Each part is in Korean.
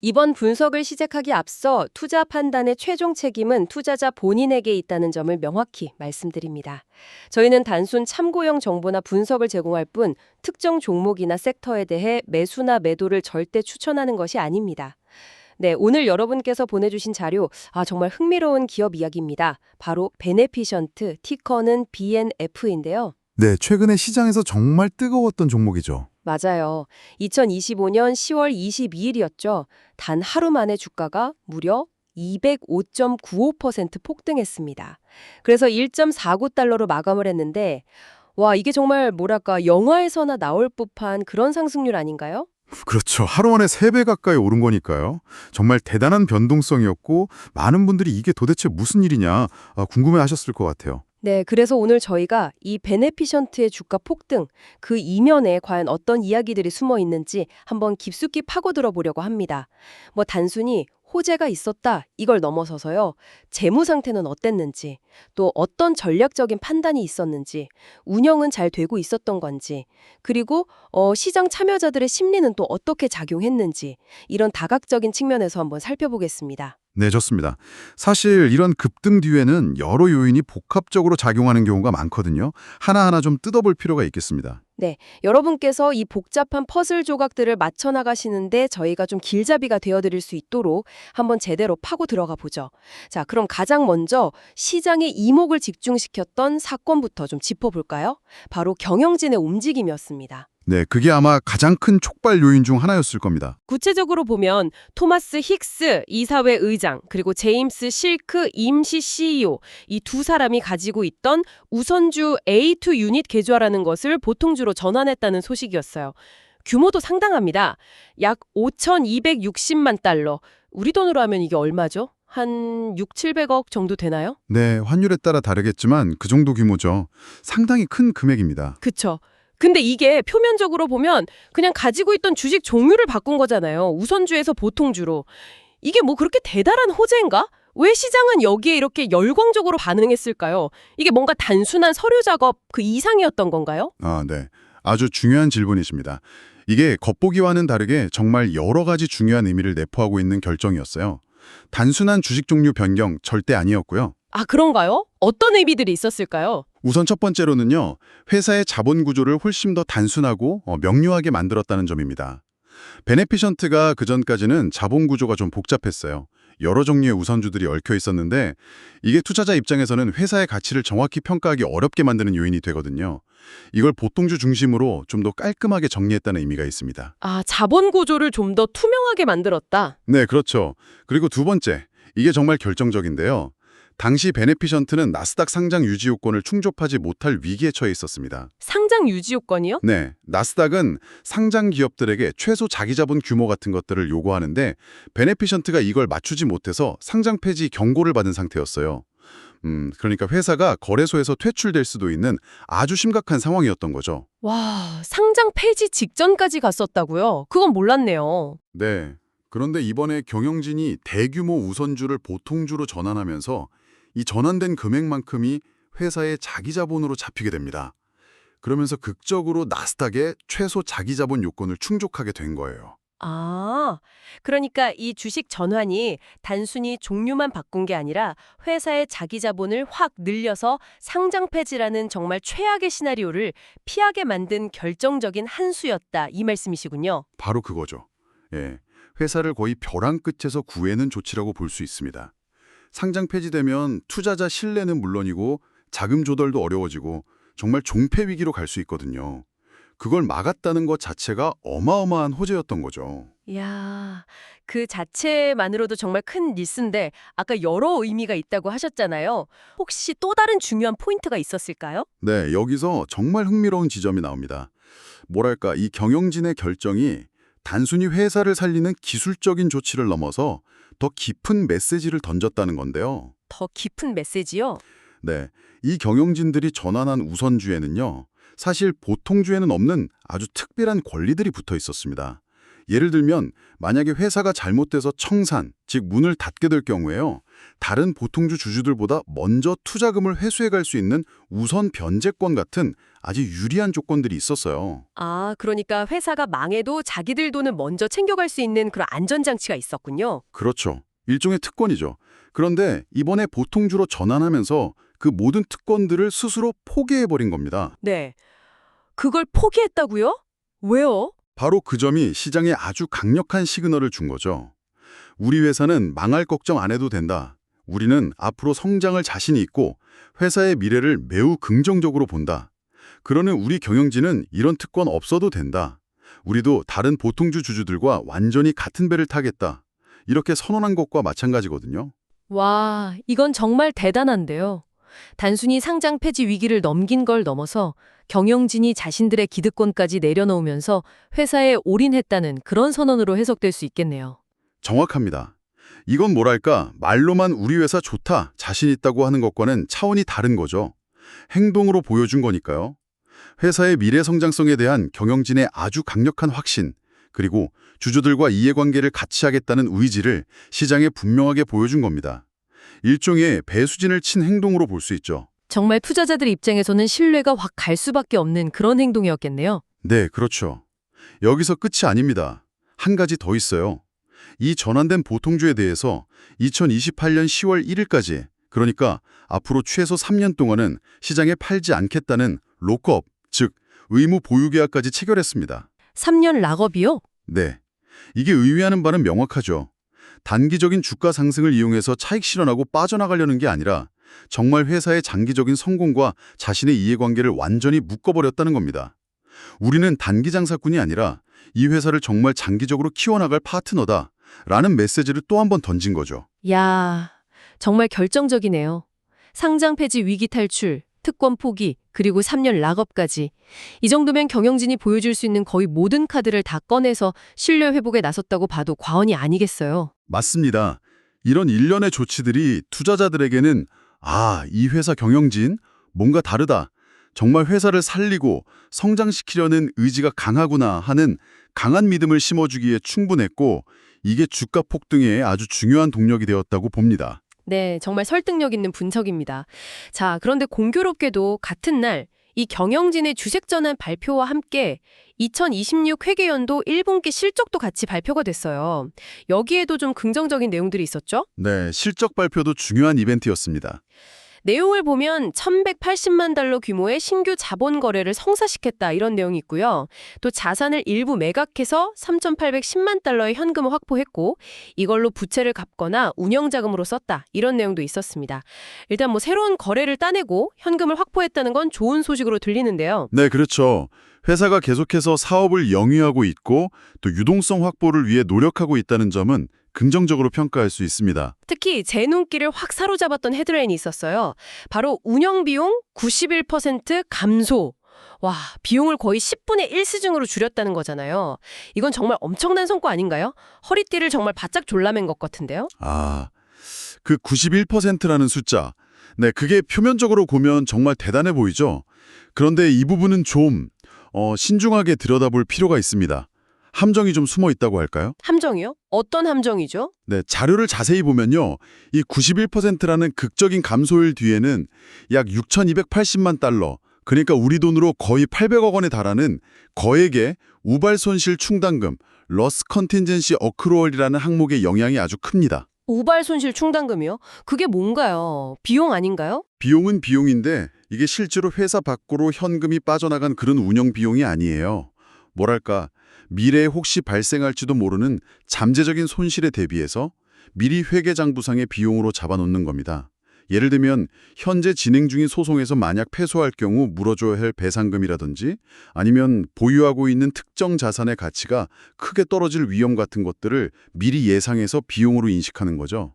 이번 분석을 시작하기 앞서 투자 판단의 최종 책임은 투자자 본인에게 있다는 점을 명확히 말씀드립니다. 저희는 단순 참고용 정보나 분석을 제공할 뿐 특정 종목이나 섹터에 대해 매수나 매도를 절대 추천하는 것이 아닙니다. 네, 오늘 여러분께서 보내주신 자료, 정말 흥미로운 기업 이야기입니다. 바로 베네피션트, 티커는 BNF인데요. 네, 최근에 시장에서 정말 뜨거웠던 종목이죠. 맞아요. 2025년 10월 22일이었죠. 단 하루 만에 주가가 무려 205.95% 폭등했습니다. 그래서 1.49달러로 마감을 했는데, 와, 이게 정말 뭐랄까, 영화에서나 나올 법한 그런 상승률 아닌가요? 그렇죠. 하루 만에 3배 가까이 오른 거니까요. 정말 대단한 변동성이었고 많은 분들이 이게 도대체 무슨 일이냐 궁금해하셨을 것 같아요. 네, 그래서 오늘 저희가 이 베네피션트의 주가 폭등, 그 이면에 과연 어떤 이야기들이 숨어 있는지 한번 깊숙이 파고들어 보려고 합니다. 뭐 단순히 호재가 있었다 이걸 넘어서서요. 재무 상태는 어땠는지, 또 어떤 전략적인 판단이 있었는지, 운영은 잘 되고 있었던 건지, 그리고 시장 참여자들의 심리는 또 어떻게 작용했는지 이런 다각적인 측면에서 한번 살펴보겠습니다. 네, 좋습니다. 사실 이런 급등 뒤에는 여러 요인이 복합적으로 작용하는 경우가 많거든요. 하나하나 좀 뜯어볼 필요가 있겠습니다. 네, 여러분께서 이 복잡한 퍼즐 조각들을 맞춰 나가시는데 저희가 좀 길잡이가 되어드릴 수 있도록 한번 제대로 파고 들어가 보죠. 자, 그럼 가장 먼저 시장의 이목을 집중시켰던 사건부터 좀 짚어볼까요? 바로 경영진의 움직임이었습니다. 네, 그게 아마 가장 큰 촉발 요인 중 하나였을 겁니다. 구체적으로 보면 토마스 힉스 이사회 의장 그리고 제임스 실크 임시 CEO 이 두 사람이 가지고 있던 우선주 A2 유닛 개조하라는 것을 보통주로 전환했다는 소식이었어요. 규모도 상당합니다. 약 5,260만 달러. 우리 돈으로 하면 이게 얼마죠? 한 6, 700억 정도 되나요? 네, 환율에 따라 다르겠지만 그 정도 규모죠. 상당히 큰 금액입니다. 그쵸. 근데 이게 표면적으로 보면 그냥 가지고 있던 주식 종류를 바꾼 거잖아요. 우선주에서 보통주로. 이게 뭐 그렇게 대단한 호재인가? 왜 시장은 여기에 이렇게 열광적으로 반응했을까요? 이게 뭔가 단순한 서류 작업 그 이상이었던 건가요? 네. 아주 중요한 질문이십니다. 이게 겉보기와는 다르게 정말 여러 가지 중요한 의미를 내포하고 있는 결정이었어요. 단순한 주식 종류 변경 절대 아니었고요. 아, 그런가요? 어떤 의미들이 있었을까요? 우선 첫 번째로는요, 회사의 자본 구조를 훨씬 더 단순하고 명료하게 만들었다는 점입니다. 베네피션트가 그전까지는 자본 구조가 좀 복잡했어요. 여러 종류의 우선주들이 얽혀 있었는데 이게 투자자 입장에서는 회사의 가치를 정확히 평가하기 어렵게 만드는 요인이 되거든요. 이걸 보통주 중심으로 좀 더 깔끔하게 정리했다는 의미가 있습니다. 아, 자본 구조를 좀 더 투명하게 만들었다. 네, 그렇죠. 그리고 두 번째, 이게 정말 결정적인데요. 당시 베네피션트는 나스닥 상장 유지 요건을 충족하지 못할 위기에 처해 있었습니다. 상장 유지 요건이요? 네, 나스닥은 상장 기업들에게 최소 자기자본 규모 같은 것들을 요구하는데 베네피션트가 이걸 맞추지 못해서 상장 폐지 경고를 받은 상태였어요. 그러니까 회사가 거래소에서 퇴출될 수도 있는 아주 심각한 상황이었던 거죠. 와, 상장 폐지 직전까지 갔었다고요? 그건 몰랐네요. 네. 그런데 이번에 경영진이 대규모 우선주를 보통주로 전환하면서 이 전환된 금액만큼이 회사의 자기자본으로 잡히게 됩니다. 그러면서 극적으로 나스닥의 최소 자기자본 요건을 충족하게 된 거예요. 아, 그러니까 이 주식 전환이 단순히 종류만 바꾼 게 아니라 회사의 자기 자본을 확 늘려서 상장 폐지라는 정말 최악의 시나리오를 피하게 만든 결정적인 한 수였다. 이 말씀이시군요. 바로 그거죠. 예, 회사를 거의 벼랑 끝에서 구해낸 조치라고 볼 수 있습니다. 상장 폐지되면 투자자 신뢰는 물론이고 자금 조달도 어려워지고 정말 종패 위기로 갈 수 있거든요. 그걸 막았다는 것 자체가 어마어마한 호재였던 거죠. 이야, 그 자체만으로도 정말 큰 리스인데 아까 여러 의미가 있다고 하셨잖아요. 혹시 또 다른 중요한 포인트가 있었을까요? 네, 여기서 정말 흥미로운 지점이 나옵니다. 뭐랄까, 이 경영진의 결정이 단순히 회사를 살리는 기술적인 조치를 넘어서 더 깊은 메시지를 던졌다는 건데요. 더 깊은 메시지요? 네, 이 경영진들이 전환한 우선주에는요, 사실 보통주에는 없는 아주 특별한 권리들이 붙어 있었습니다. 예를 들면 만약에 회사가 잘못돼서 청산, 즉 문을 닫게 될 경우에요. 다른 보통주 주주들보다 먼저 투자금을 회수해 갈 수 있는 우선 변제권 같은 아주 유리한 조건들이 있었어요. 아, 그러니까 회사가 망해도 자기들 돈을 먼저 챙겨갈 수 있는 그런 안전장치가 있었군요. 그렇죠. 일종의 특권이죠. 그런데 이번에 보통주로 전환하면서 그 모든 특권들을 스스로 포기해버린 겁니다. 네. 그걸 포기했다고요? 왜요? 바로 그 점이 시장에 아주 강력한 시그널을 준 거죠. 우리 회사는 망할 걱정 안 해도 된다. 우리는 앞으로 성장할 자신이 있고 회사의 미래를 매우 긍정적으로 본다. 그러는 우리 경영진은 이런 특권 없어도 된다. 우리도 다른 보통주 주주들과 완전히 같은 배를 타겠다. 이렇게 선언한 것과 마찬가지거든요. 와, 이건 정말 대단한데요. 단순히 상장 폐지 위기를 넘긴 걸 넘어서 경영진이 자신들의 기득권까지 내려놓으면서 회사에 올인했다는 그런 선언으로 해석될 수 있겠네요. 정확합니다. 이건 뭐랄까 말로만 우리 회사 좋다, 자신 있다고 하는 것과는 차원이 다른 거죠. 행동으로 보여준 거니까요. 회사의 미래 성장성에 대한 경영진의 아주 강력한 확신, 그리고 주주들과 이해관계를 같이 하겠다는 의지를 시장에 분명하게 보여준 겁니다. 일종의 배수진을 친 행동으로 볼 수 있죠. 정말 투자자들 입장에서는 신뢰가 확 갈 수밖에 없는 그런 행동이었겠네요. 네, 그렇죠. 여기서 끝이 아닙니다. 한 가지 더 있어요. 이 전환된 보통주에 대해서 2028년 10월 1일까지, 그러니까 앞으로 최소 3년 동안은 시장에 팔지 않겠다는 록업, 즉 의무 보유 계약까지 체결했습니다. 3년 락업이요? 네, 이게 의미하는 바는 명확하죠. 단기적인 주가 상승을 이용해서 차익 실현하고 빠져나가려는 게 아니라 정말 회사의 장기적인 성공과 자신의 이해관계를 완전히 묶어버렸다는 겁니다. 우리는 단기 장사꾼이 아니라 이 회사를 정말 장기적으로 키워나갈 파트너다 라는 메시지를 또 한 번 던진 거죠. 야, 정말 결정적이네요. 상장 폐지 위기 탈출, 특권 포기, 그리고 3년 락업까지. 이 정도면 경영진이 보여줄 수 있는 거의 모든 카드를 다 꺼내서 신뢰 회복에 나섰다고 봐도 과언이 아니겠어요. 맞습니다. 이런 일련의 조치들이 투자자들에게는 이 회사 경영진 뭔가 다르다. 정말 회사를 살리고 성장시키려는 의지가 강하구나 하는 강한 믿음을 심어주기에 충분했고 이게 주가 폭등에 아주 중요한 동력이 되었다고 봅니다. 네, 정말 설득력 있는 분석입니다. 자, 그런데 공교롭게도 같은 날 이 경영진의 주식 전환 발표와 함께 2026 회계연도 1분기 실적도 같이 발표가 됐어요. 여기에도 좀 긍정적인 내용들이 있었죠? 네, 실적 발표도 중요한 이벤트였습니다. 내용을 보면 1,180만 달러 규모의 신규 자본 거래를 성사시켰다 이런 내용이 있고요. 또 자산을 일부 매각해서 3,810만 달러의 현금을 확보했고 이걸로 부채를 갚거나 운영자금으로 썼다 이런 내용도 있었습니다. 일단 뭐 새로운 거래를 따내고 현금을 확보했다는 건 좋은 소식으로 들리는데요. 네, 그렇죠. 회사가 계속해서 사업을 영위하고 있고 또 유동성 확보를 위해 노력하고 있다는 점은 긍정적으로 평가할 수 있습니다. 특히 제 눈길을 확 사로잡았던 헤드라인이 있었어요. 바로 운영비용 91% 감소. 와, 비용을 거의 10분의 1 수준으로 줄였다는 거잖아요. 이건 정말 엄청난 성과 아닌가요? 허리띠를 정말 바짝 졸라맨 것 같은데요? 그 91%라는 숫자. 네, 그게 표면적으로 보면 정말 대단해 보이죠? 그런데 이 부분은 좀 신중하게 들여다볼 필요가 있습니다. 함정이 좀 숨어 있다고 할까요? 함정이요? 어떤 함정이죠? 네, 자료를 자세히 보면요. 이 91%라는 극적인 감소율 뒤에는 약 6,280만 달러, 그러니까 우리 돈으로 거의 800억 원에 달하는 거액의 우발 손실 충당금, loss contingency accrual이라는 항목의 영향이 아주 큽니다. 우발 손실 충당금이요? 그게 뭔가요? 비용 아닌가요? 비용은 비용인데 이게 실제로 회사 밖으로 현금이 빠져나간 그런 운영 비용이 아니에요. 뭐랄까, 미래에 혹시 발생할지도 모르는 잠재적인 손실에 대비해서 미리 회계장부상의 비용으로 잡아놓는 겁니다. 예를 들면 현재 진행 중인 소송에서 만약 패소할 경우 물어줘야 할 배상금이라든지 아니면 보유하고 있는 특정 자산의 가치가 크게 떨어질 위험 같은 것들을 미리 예상해서 비용으로 인식하는 거죠.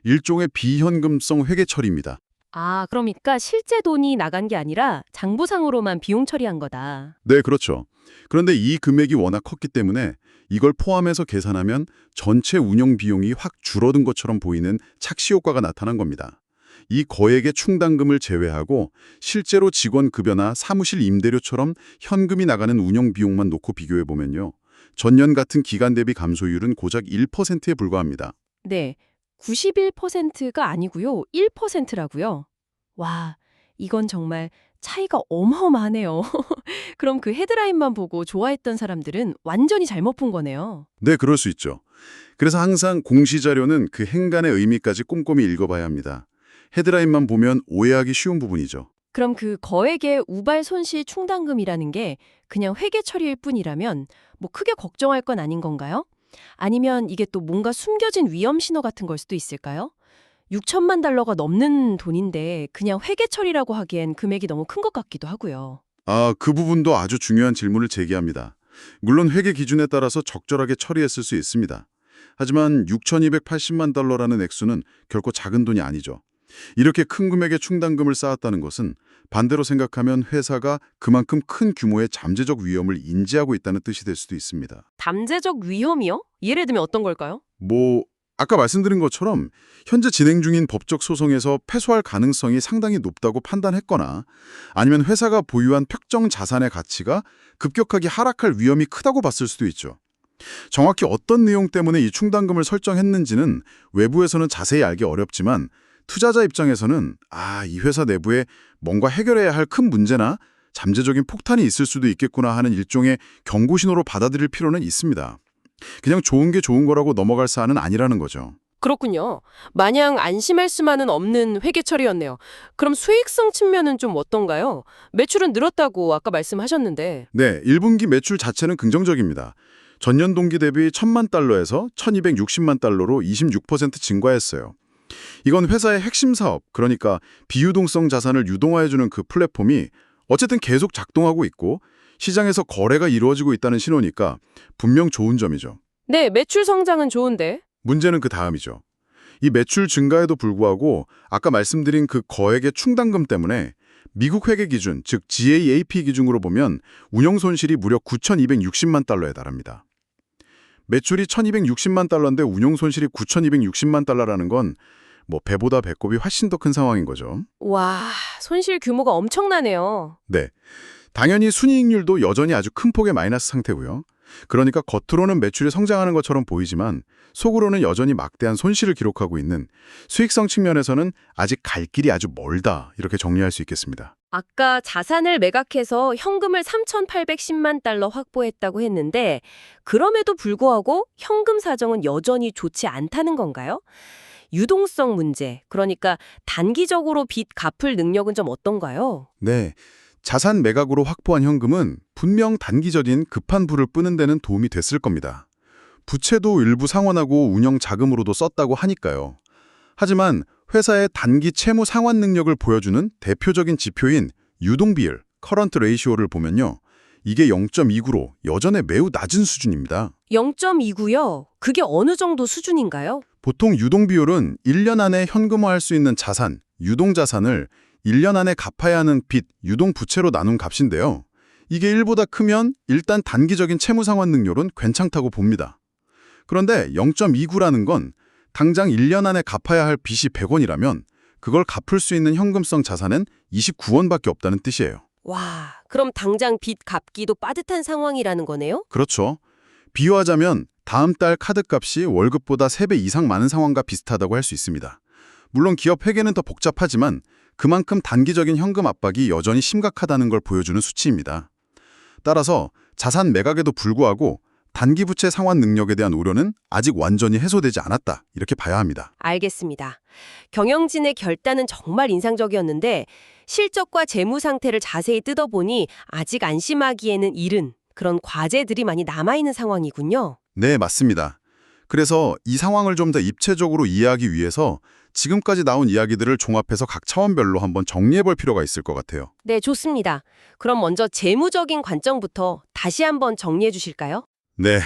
일종의 비현금성 회계 처리입니다. 아, 그러니까 실제 돈이 나간 게 아니라 장부상으로만 비용 처리한 거다. 네, 그렇죠. 그런데 이 금액이 워낙 컸기 때문에 이걸 포함해서 계산하면 전체 운영 비용이 확 줄어든 것처럼 보이는 착시 효과가 나타난 겁니다. 이 거액의 충당금을 제외하고 실제로 직원 급여나 사무실 임대료처럼 현금이 나가는 운영 비용만 놓고 비교해 보면요. 전년 같은 기간 대비 감소율은 고작 1%에 불과합니다. 네, 91%가 아니고요. 1%라고요. 와, 이건 정말 차이가 어마어마하네요. 그럼 그 헤드라인만 보고 좋아했던 사람들은 완전히 잘못 본 거네요. 네, 그럴 수 있죠. 그래서 항상 공시자료는 그 행간의 의미까지 꼼꼼히 읽어봐야 합니다. 헤드라인만 보면 오해하기 쉬운 부분이죠. 그럼 그 거액의 우발 손실 충당금이라는 게 그냥 회계 처리일 뿐이라면 뭐 크게 걱정할 건 아닌 건가요? 아니면 이게 또 뭔가 숨겨진 위험 신호 같은 걸 수도 있을까요? 6천만 달러가 넘는 돈인데 그냥 회계 처리라고 하기엔 금액이 너무 큰 것 같기도 하고요. 그 부분도 아주 중요한 질문을 제기합니다. 물론 회계 기준에 따라서 적절하게 처리했을 수 있습니다. 하지만 6,280만 달러라는 액수는 결코 작은 돈이 아니죠. 이렇게 큰 금액의 충당금을 쌓았다는 것은 반대로 생각하면 회사가 그만큼 큰 규모의 잠재적 위험을 인지하고 있다는 뜻이 될 수도 있습니다. 잠재적 위험이요? 예를 들면 어떤 걸까요? 아까 말씀드린 것처럼 현재 진행 중인 법적 소송에서 패소할 가능성이 상당히 높다고 판단했거나 아니면 회사가 보유한 특정 자산의 가치가 급격하게 하락할 위험이 크다고 봤을 수도 있죠. 정확히 어떤 내용 때문에 이 충당금을 설정했는지는 외부에서는 자세히 알기 어렵지만 투자자 입장에서는 이 회사 내부에 뭔가 해결해야 할 큰 문제나 잠재적인 폭탄이 있을 수도 있겠구나 하는 일종의 경고 신호로 받아들일 필요는 있습니다. 그냥 좋은 게 좋은 거라고 넘어갈 사안은 아니라는 거죠. 그렇군요. 마냥 안심할 수만은 없는 회계 처리였네요. 그럼 수익성 측면은 좀 어떤가요? 매출은 늘었다고 아까 말씀하셨는데. 네, 1분기 매출 자체는 긍정적입니다. 전년 동기 대비 1,000만 달러에서 1,260만 달러로 26% 증가했어요. 이건 회사의 핵심 사업, 그러니까 비유동성 자산을 유동화해주는 그 플랫폼이 어쨌든 계속 작동하고 있고 시장에서 거래가 이루어지고 있다는 신호니까 분명 좋은 점이죠. 네, 매출 성장은 좋은데. 문제는 그 다음이죠. 이 매출 증가에도 불구하고 아까 말씀드린 그 거액의 충당금 때문에 미국 회계 기준, 즉 GAAP 기준으로 보면 운영 손실이 무려 9,260만 달러에 달합니다. 매출이 1,260만 달러인데 운용 손실이 9,260만 달러라는 건 배보다 배꼽이 훨씬 더 큰 상황인 거죠. 와, 손실 규모가 엄청나네요. 네. 당연히 순이익률도 여전히 아주 큰 폭의 마이너스 상태고요. 그러니까 겉으로는 매출이 성장하는 것처럼 보이지만 속으로는 여전히 막대한 손실을 기록하고 있는 수익성 측면에서는 아직 갈 길이 아주 멀다 이렇게 정리할 수 있겠습니다. 아까 자산을 매각해서 현금을 3,810만 달러 확보했다고 했는데 그럼에도 불구하고 현금 사정은 여전히 좋지 않다는 건가요? 유동성 문제, 그러니까 단기적으로 빚 갚을 능력은 좀 어떤가요? 네. 자산 매각으로 확보한 현금은 분명 단기적인 급한 불을 끄는 데는 도움이 됐을 겁니다. 부채도 일부 상환하고 운영 자금으로도 썼다고 하니까요. 하지만 회사의 단기 채무 상환 능력을 보여주는 대표적인 지표인 유동비율, 커런트 레이시오를 보면요. 이게 0.29로 여전히 매우 낮은 수준입니다. 0.29요? 그게 어느 정도 수준인가요? 보통 유동비율은 1년 안에 현금화할 수 있는 자산, 유동자산을 1년 안에 갚아야 하는 빚, 유동부채로 나눈 값인데요. 이게 1보다 크면 일단 단기적인 채무 상환 능률은 괜찮다고 봅니다. 그런데 0.29라는 건 당장 1년 안에 갚아야 할 빚이 100원이라면 그걸 갚을 수 있는 현금성 자산은 29원밖에 없다는 뜻이에요. 와, 그럼 당장 빚 갚기도 빠듯한 상황이라는 거네요? 그렇죠. 비유하자면 다음 달 카드값이 월급보다 3배 이상 많은 상황과 비슷하다고 할 수 있습니다. 물론 기업 회계는 더 복잡하지만 그만큼 단기적인 현금 압박이 여전히 심각하다는 걸 보여주는 수치입니다. 따라서 자산 매각에도 불구하고 단기 부채 상환 능력에 대한 우려는 아직 완전히 해소되지 않았다 이렇게 봐야 합니다. 알겠습니다. 경영진의 결단은 정말 인상적이었는데 실적과 재무 상태를 자세히 뜯어보니 아직 안심하기에는 이른 그런 과제들이 많이 남아있는 상황이군요. 네, 맞습니다. 그래서 이 상황을 좀 더 입체적으로 이해하기 위해서 지금까지 나온 이야기들을 종합해서 각 차원별로 한번 정리해 볼 필요가 있을 것 같아요. 네, 좋습니다. 그럼 먼저 재무적인 관점부터 다시 한번 정리해 주실까요? 네.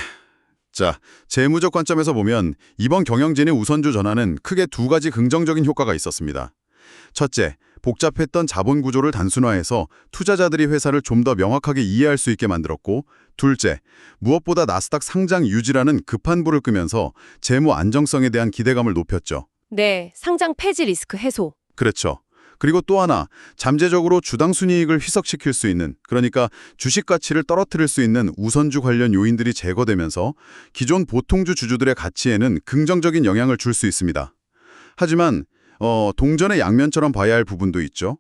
자, 재무적 관점에서 보면 이번 경영진의 우선주 전환은 크게 두 가지 긍정적인 효과가 있었습니다. 첫째, 복잡했던 자본 구조를 단순화해서 투자자들이 회사를 좀 더 명확하게 이해할 수 있게 만들었고, 둘째, 무엇보다 나스닥 상장 유지라는 급한 불을 끄면서 재무 안정성에 대한 기대감을 높였죠. 네, 상장 폐지 리스크 해소. 그렇죠. 그리고 또 하나, 잠재적으로 주당 순이익을 희석시킬 수 있는, 그러니까 주식 가치를 떨어뜨릴 수 있는 우선주 관련 요인들이 제거되면서 기존 보통주 주주들의 가치에는 긍정적인 영향을 줄 수 있습니다. 하지만 동전의 양면처럼 봐야 할 부분도 있죠.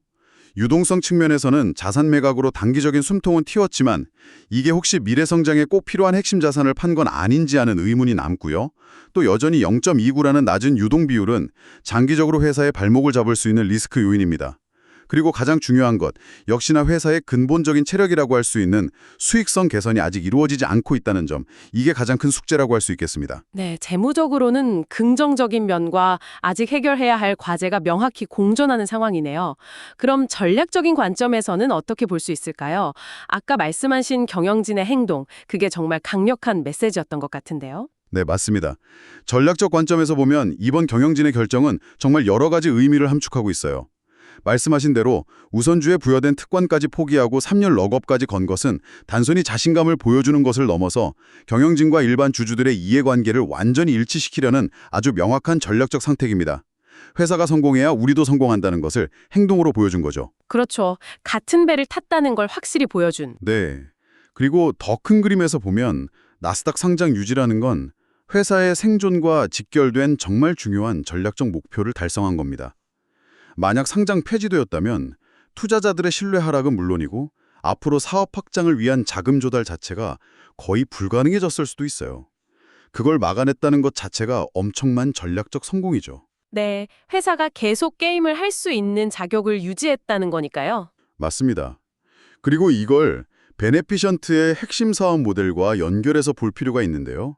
유동성 측면에서는 자산 매각으로 단기적인 숨통은 틔웠지만 이게 혹시 미래 성장에 꼭 필요한 핵심 자산을 판 건 아닌지 하는 의문이 남고요. 또 여전히 0.29라는 낮은 유동 비율은 장기적으로 회사의 발목을 잡을 수 있는 리스크 요인입니다. 그리고 가장 중요한 것, 역시나 회사의 근본적인 체력이라고 할 수 있는 수익성 개선이 아직 이루어지지 않고 있다는 점, 이게 가장 큰 숙제라고 할 수 있겠습니다. 네, 재무적으로는 긍정적인 면과 아직 해결해야 할 과제가 명확히 공존하는 상황이네요. 그럼 전략적인 관점에서는 어떻게 볼 수 있을까요? 아까 말씀하신 경영진의 행동, 그게 정말 강력한 메시지였던 것 같은데요. 네, 맞습니다. 전략적 관점에서 보면 이번 경영진의 결정은 정말 여러 가지 의미를 함축하고 있어요. 말씀하신 대로 우선주에 부여된 특권까지 포기하고 3년 럭업까지 건 것은 단순히 자신감을 보여주는 것을 넘어서 경영진과 일반 주주들의 이해관계를 완전히 일치시키려는 아주 명확한 전략적 선택입니다. 회사가 성공해야 우리도 성공한다는 것을 행동으로 보여준 거죠. 그렇죠. 같은 배를 탔다는 걸 확실히 보여준. 네. 그리고 더 큰 그림에서 보면 나스닥 상장 유지라는 건 회사의 생존과 직결된 정말 중요한 전략적 목표를 달성한 겁니다. 만약 상장 폐지되었다면 투자자들의 신뢰 하락은 물론이고 앞으로 사업 확장을 위한 자금 조달 자체가 거의 불가능해졌을 수도 있어요. 그걸 막아냈다는 것 자체가 엄청난 전략적 성공이죠. 네, 회사가 계속 게임을 할 수 있는 자격을 유지했다는 거니까요. 맞습니다. 그리고 이걸 베네피션트의 핵심 사업 모델과 연결해서 볼 필요가 있는데요.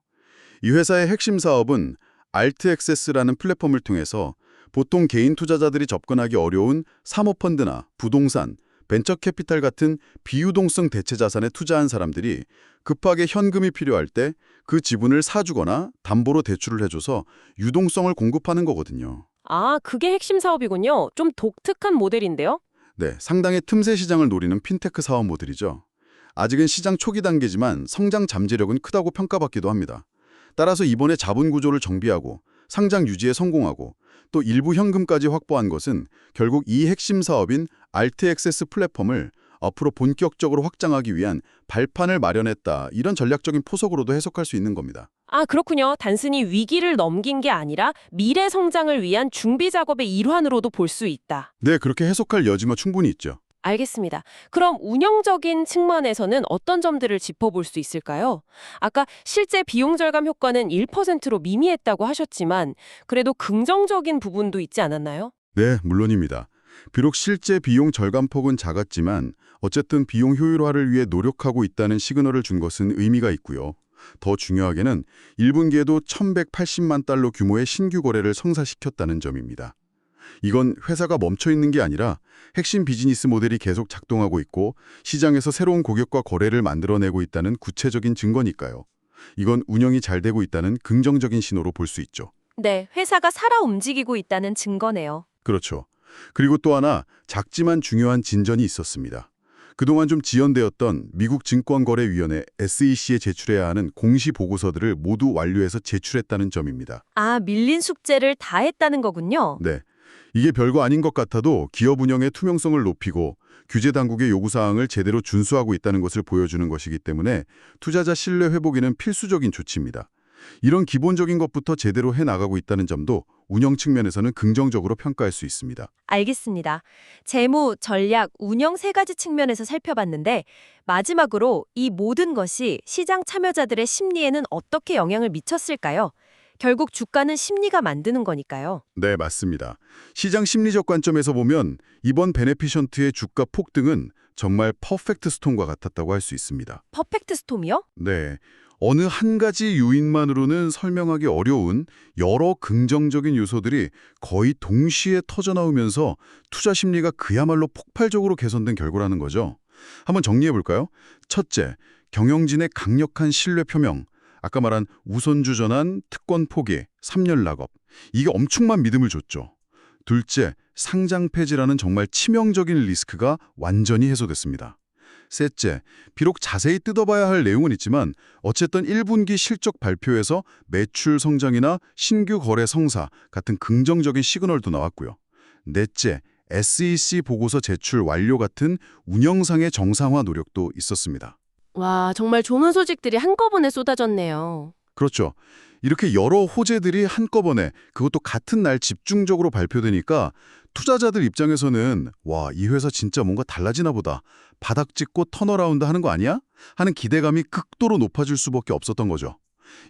이 회사의 핵심 사업은 알트액세스라는 플랫폼을 통해서 보통 개인 투자자들이 접근하기 어려운 사모펀드나 부동산, 벤처캐피탈 같은 비유동성 대체 자산에 투자한 사람들이 급하게 현금이 필요할 때 그 지분을 사주거나 담보로 대출을 해줘서 유동성을 공급하는 거거든요. 아, 그게 핵심 사업이군요. 좀 독특한 모델인데요. 네, 상당히 틈새 시장을 노리는 핀테크 사업 모델이죠. 아직은 시장 초기 단계지만 성장 잠재력은 크다고 평가받기도 합니다. 따라서 이번에 자본 구조를 정비하고 상장 유지에 성공하고 또 일부 현금까지 확보한 것은 결국 이 핵심 사업인 알트액세스 플랫폼을 앞으로 본격적으로 확장하기 위한 발판을 마련했다. 이런 전략적인 포석으로도 해석할 수 있는 겁니다. 아, 그렇군요. 단순히 위기를 넘긴 게 아니라 미래 성장을 위한 준비 작업의 일환으로도 볼 수 있다. 네, 그렇게 해석할 여지가 충분히 있죠. 알겠습니다. 그럼 운영적인 측면에서는 어떤 점들을 짚어볼 수 있을까요? 아까 실제 비용 절감 효과는 1%로 미미했다고 하셨지만 그래도 긍정적인 부분도 있지 않았나요? 네, 물론입니다. 비록 실제 비용 절감폭은 작았지만 어쨌든 비용 효율화를 위해 노력하고 있다는 시그널을 준 것은 의미가 있고요. 더 중요하게는 1분기에도 1,180만 달러 규모의 신규 거래를 성사시켰다는 점입니다. 이건 회사가 멈춰 있는 게 아니라 핵심 비즈니스 모델이 계속 작동하고 있고 시장에서 새로운 고객과 거래를 만들어내고 있다는 구체적인 증거니까요. 이건 운영이 잘 되고 있다는 긍정적인 신호로 볼 수 있죠. 네, 회사가 살아 움직이고 있다는 증거네요. 그렇죠. 그리고 또 하나 작지만 중요한 진전이 있었습니다. 그동안 좀 지연되었던 미국 증권거래위원회 SEC에 제출해야 하는 공시 보고서들을 모두 완료해서 제출했다는 점입니다. 아, 밀린 숙제를 다 했다는 거군요. 네. 이게 별거 아닌 것 같아도 기업 운영의 투명성을 높이고 규제 당국의 요구사항을 제대로 준수하고 있다는 것을 보여주는 것이기 때문에 투자자 신뢰 회복에는 필수적인 조치입니다. 이런 기본적인 것부터 제대로 해나가고 있다는 점도 운영 측면에서는 긍정적으로 평가할 수 있습니다. 알겠습니다. 재무, 전략, 운영 세 가지 측면에서 살펴봤는데 마지막으로 이 모든 것이 시장 참여자들의 심리에는 어떻게 영향을 미쳤을까요? 결국 주가는 심리가 만드는 거니까요. 네, 맞습니다. 시장 심리적 관점에서 보면 이번 베네피션트의 주가 폭등은 정말 퍼펙트 스톰과 같았다고 할 수 있습니다. 퍼펙트 스톰이요? 네. 어느 한 가지 요인만으로는 설명하기 어려운 여러 긍정적인 요소들이 거의 동시에 터져나오면서 투자 심리가 그야말로 폭발적으로 개선된 결과라는 거죠. 한번 정리해 볼까요? 첫째, 경영진의 강력한 신뢰 표명. 아까 말한 우선주 전환, 특권 포기, 3년 락업. 이게 엄청난 믿음을 줬죠. 둘째, 상장 폐지라는 정말 치명적인 리스크가 완전히 해소됐습니다. 셋째, 비록 자세히 뜯어봐야 할 내용은 있지만 어쨌든 1분기 실적 발표에서 매출 성장이나 신규 거래 성사 같은 긍정적인 시그널도 나왔고요. 넷째, SEC 보고서 제출 완료 같은 운영상의 정상화 노력도 있었습니다. 와, 정말 좋은 소식들이 한꺼번에 쏟아졌네요. 그렇죠. 이렇게 여러 호재들이 한꺼번에 그것도 같은 날 집중적으로 발표되니까 투자자들 입장에서는 와, 이 회사 진짜 뭔가 달라지나 보다. 바닥 찍고 턴어라운드 하는 거 아니야? 하는 기대감이 극도로 높아질 수밖에 없었던 거죠.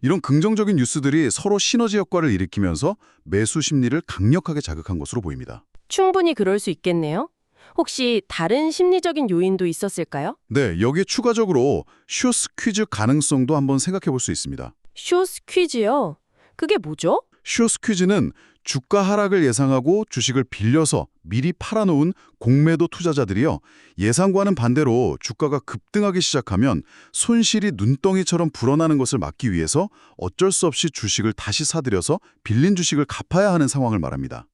이런 긍정적인 뉴스들이 서로 시너지 효과를 일으키면서 매수 심리를 강력하게 자극한 것으로 보입니다. 충분히 그럴 수 있겠네요. 혹시 다른 심리적인 요인도 있었을까요? 네, 여기에 추가적으로 숏 스퀴즈 가능성도 한번 생각해 볼 수 있습니다. 숏 퀴즈요? 그게 뭐죠? 숏 스퀴즈는 주가 하락을 예상하고 주식을 빌려서 미리 팔아놓은 공매도 투자자들이요. 예상과는 반대로 주가가 급등하기 시작하면 손실이 눈덩이처럼 불어나는 것을 막기 위해서 어쩔 수 없이 주식을 다시 사들여서 빌린 주식을 갚아야 하는 상황을 말합니다.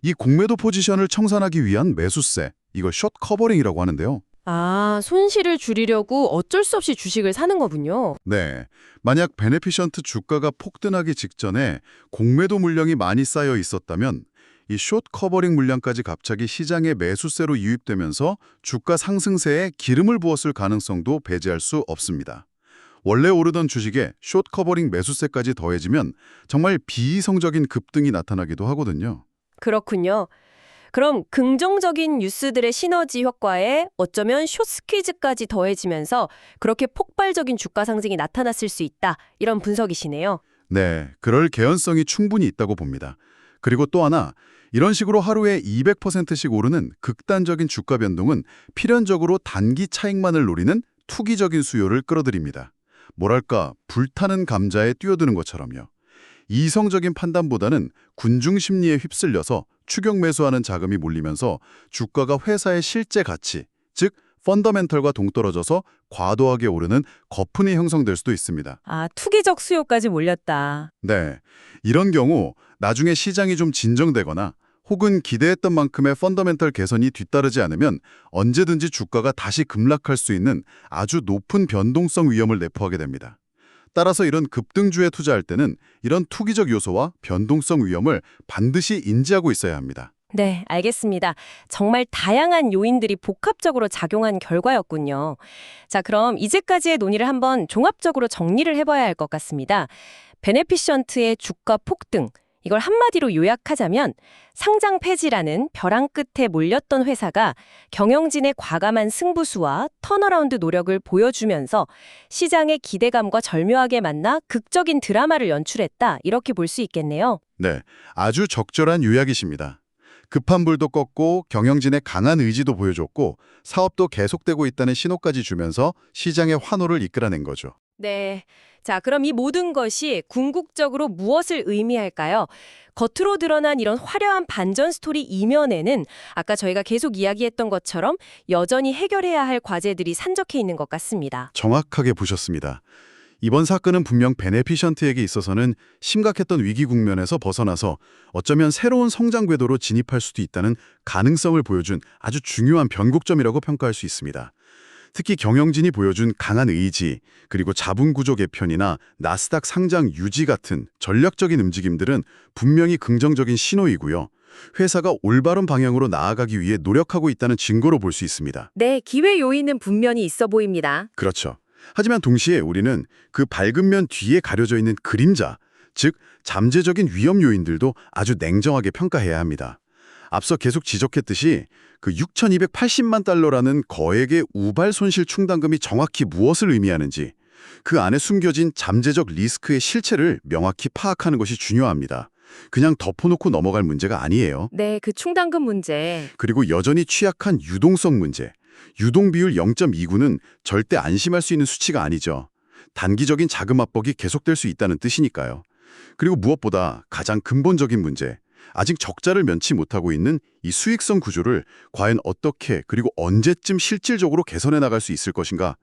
이 공매도 포지션을 청산하기 위한 매수세, 이걸 숏 커버링이라고 하는데요. 아, 손실을 줄이려고 어쩔 수 없이 주식을 사는 거군요. 네, 만약 베네피션트 주가가 폭등하기 직전에 공매도 물량이 많이 쌓여 있었다면 이 숏 커버링 물량까지 갑자기 시장의 매수세로 유입되면서 주가 상승세에 기름을 부었을 가능성도 배제할 수 없습니다. 원래 오르던 주식에 숏 커버링 매수세까지 더해지면 정말 비이성적인 급등이 나타나기도 하거든요. 그렇군요. 그럼 긍정적인 뉴스들의 시너지 효과에 어쩌면 숏 스퀴즈까지 더해지면서 그렇게 폭발적인 주가 상승이 나타났을 수 있다. 이런 분석이시네요. 네, 그럴 개연성이 충분히 있다고 봅니다. 그리고 또 하나, 이런 식으로 하루에 200%씩 오르는 극단적인 주가 변동은 필연적으로 단기 차익만을 노리는 투기적인 수요를 끌어들입니다. 뭐랄까, 불타는 감자에 뛰어드는 것처럼요. 이성적인 판단보다는 군중 심리에 휩쓸려서 추격 매수하는 자금이 몰리면서 주가가 회사의 실제 가치, 즉 펀더멘털과 동떨어져서 과도하게 오르는 거품이 형성될 수도 있습니다. 아, 투기적 수요까지 몰렸다. 네, 이런 경우 나중에 시장이 좀 진정되거나 혹은 기대했던 만큼의 펀더멘털 개선이 뒤따르지 않으면 언제든지 주가가 다시 급락할 수 있는 아주 높은 변동성 위험을 내포하게 됩니다. 따라서 이런 급등주에 투자할 때는 이런 투기적 요소와 변동성 위험을 반드시 인지하고 있어야 합니다. 네, 알겠습니다. 정말 다양한 요인들이 복합적으로 작용한 결과였군요. 자, 그럼 이제까지의 논의를 한번 종합적으로 정리를 해봐야 할 것 같습니다. 베네피션트의 주가 폭등, 이걸 한마디로 요약하자면 상장 폐지라는 벼랑 끝에 몰렸던 회사가 경영진의 과감한 승부수와 턴어라운드 노력을 보여주면서 시장의 기대감과 절묘하게 만나 극적인 드라마를 연출했다. 이렇게 볼 수 있겠네요. 네, 아주 적절한 요약이십니다. 급한 불도 껐고 경영진의 강한 의지도 보여줬고 사업도 계속되고 있다는 신호까지 주면서 시장의 환호를 이끌어낸 거죠. 네. 자, 그럼 이 모든 것이 궁극적으로 무엇을 의미할까요? 겉으로 드러난 이런 화려한 반전 스토리 이면에는 아까 저희가 계속 이야기했던 것처럼 여전히 해결해야 할 과제들이 산적해 있는 것 같습니다. 정확하게 보셨습니다. 이번 사건은 분명 베네피션트에게 있어서는 심각했던 위기 국면에서 벗어나서 어쩌면 새로운 성장 궤도로 진입할 수도 있다는 가능성을 보여준 아주 중요한 변곡점이라고 평가할 수 있습니다. 특히 경영진이 보여준 강한 의지, 그리고 자본 구조 개편이나 나스닥 상장 유지 같은 전략적인 움직임들은 분명히 긍정적인 신호이고요. 회사가 올바른 방향으로 나아가기 위해 노력하고 있다는 증거로 볼 수 있습니다. 네, 기회 요인은 분명히 있어 보입니다. 그렇죠. 하지만 동시에 우리는 그 밝은 면 뒤에 가려져 있는 그림자, 즉 잠재적인 위험 요인들도 아주 냉정하게 평가해야 합니다. 앞서 계속 지적했듯이 그 6,280만 달러라는 거액의 우발 손실 충당금이 정확히 무엇을 의미하는지, 그 안에 숨겨진 잠재적 리스크의 실체를 명확히 파악하는 것이 중요합니다. 그냥 덮어놓고 넘어갈 문제가 아니에요. 네, 그 충당금 문제. 그리고 여전히 취약한 유동성 문제. 유동 비율 0.29는 절대 안심할 수 있는 수치가 아니죠. 단기적인 자금 압박이 계속될 수 있다는 뜻이니까요. 그리고 무엇보다 가장 근본적인 문제, 아직 적자를 면치 못하고 있는 이 수익성 구조를 과연 어떻게 그리고 언제쯤 실질적으로 개선해 나갈 수 있을 것인가?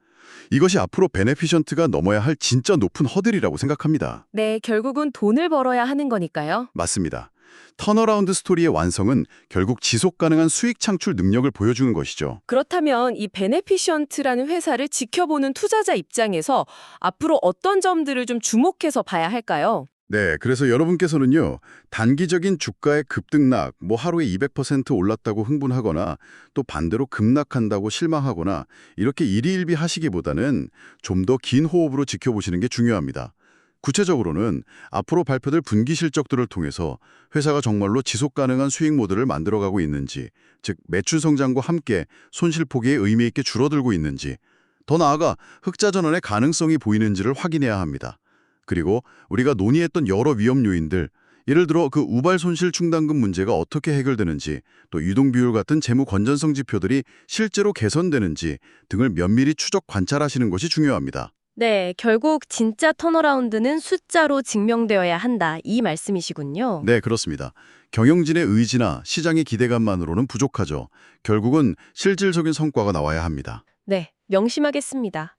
이것이 앞으로 베네피션트가 넘어야 할 진짜 높은 허들이라고 생각합니다. 네, 결국은 돈을 벌어야 하는 거니까요. 맞습니다. 턴어라운드 스토리의 완성은 결국 지속 가능한 수익 창출 능력을 보여주는 것이죠. 그렇다면 이 베네피션트라는 회사를 지켜보는 투자자 입장에서 앞으로 어떤 점들을 좀 주목해서 봐야 할까요? 네, 그래서 여러분께서는요, 단기적인 주가의 급등락, 하루에 200% 올랐다고 흥분하거나 또 반대로 급락한다고 실망하거나 이렇게 일희일비 하시기보다는 좀 더 긴 호흡으로 지켜보시는 게 중요합니다. 구체적으로는 앞으로 발표될 분기 실적들을 통해서 회사가 정말로 지속 가능한 수익 모델을 만들어가고 있는지, 즉 매출 성장과 함께 손실 폭이 의미 있게 줄어들고 있는지, 더 나아가 흑자 전환의 가능성이 보이는지를 확인해야 합니다. 그리고 우리가 논의했던 여러 위험 요인들, 예를 들어 그 우발 손실 충당금 문제가 어떻게 해결되는지, 또 유동 비율 같은 재무 건전성 지표들이 실제로 개선되는지 등을 면밀히 추적 관찰하시는 것이 중요합니다. 네, 결국 진짜 턴어라운드는 숫자로 증명되어야 한다. 이 말씀이시군요. 네, 그렇습니다. 경영진의 의지나 시장의 기대감만으로는 부족하죠. 결국은 실질적인 성과가 나와야 합니다. 네, 명심하겠습니다.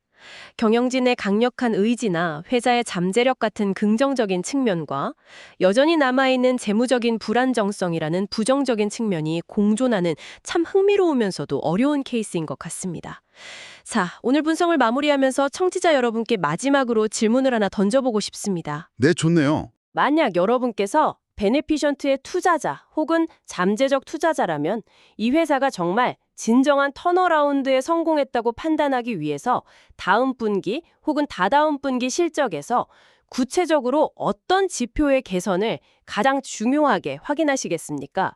경영진의 강력한 의지나 회사의 잠재력 같은 긍정적인 측면과 여전히 남아있는 재무적인 불안정성이라는 부정적인 측면이 공존하는 참 흥미로우면서도 어려운 케이스인 것 같습니다. 자, 오늘 분석을 마무리하면서 청취자 여러분께 마지막으로 질문을 하나 던져보고 싶습니다. 네, 좋네요. 만약 여러분께서 베네피션트의 투자자 혹은 잠재적 투자자라면 이 회사가 정말 진정한 턴어라운드에 성공했다고 판단하기 위해서 다음 분기 혹은 다다음 분기 실적에서 구체적으로 어떤 지표의 개선을 가장 중요하게 확인하시겠습니까?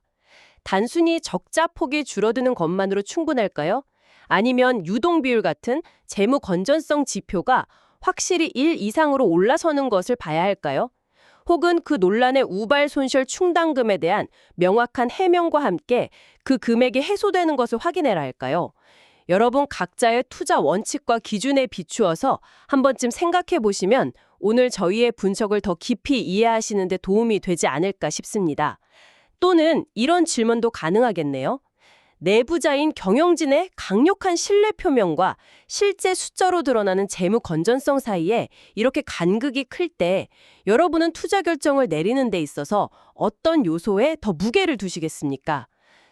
단순히 적자 폭이 줄어드는 것만으로 충분할까요? 아니면 유동 비율 같은 재무 건전성 지표가 확실히 1 이상으로 올라서는 것을 봐야 할까요? 혹은 그 논란의 우발 손실 충당금에 대한 명확한 해명과 함께 그 금액이 해소되는 것을 확인해야 할까요? 여러분 각자의 투자 원칙과 기준에 비추어서 한 번쯤 생각해 보시면 오늘 저희의 분석을 더 깊이 이해하시는 데 도움이 되지 않을까 싶습니다. 또는 이런 질문도 가능하겠네요. 내부자인 경영진의 강력한 신뢰 표명과 실제 숫자로 드러나는 재무 건전성 사이에 이렇게 간극이 클 때 여러분은 투자 결정을 내리는 데 있어서 어떤 요소에 더 무게를 두시겠습니까?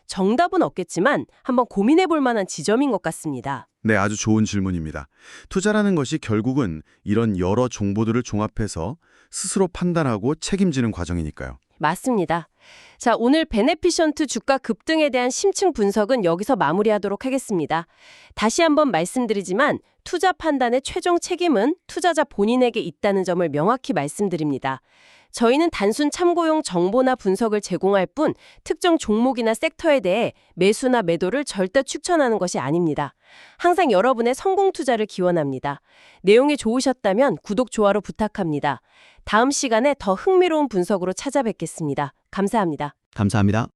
정답은 없겠지만 한번 고민해 볼 만한 지점인 것 같습니다. 네, 아주 좋은 질문입니다. 투자라는 것이 결국은 이런 여러 정보들을 종합해서 스스로 판단하고 책임지는 과정이니까요. 맞습니다. 자, 오늘 베네피션트 주가 급등에 대한 심층 분석은 여기서 마무리하도록 하겠습니다. 다시 한번 말씀드리지만 투자 판단의 최종 책임은 투자자 본인에게 있다는 점을 명확히 말씀드립니다. 저희는 단순 참고용 정보나 분석을 제공할 뿐 특정 종목이나 섹터에 대해 매수나 매도를 절대 추천하는 것이 아닙니다. 항상 여러분의 성공 투자를 기원합니다. 내용이 좋으셨다면 구독, 좋아로 부탁합니다. 다음 시간에 더 흥미로운 분석으로 찾아뵙겠습니다. 감사합니다. 감사합니다.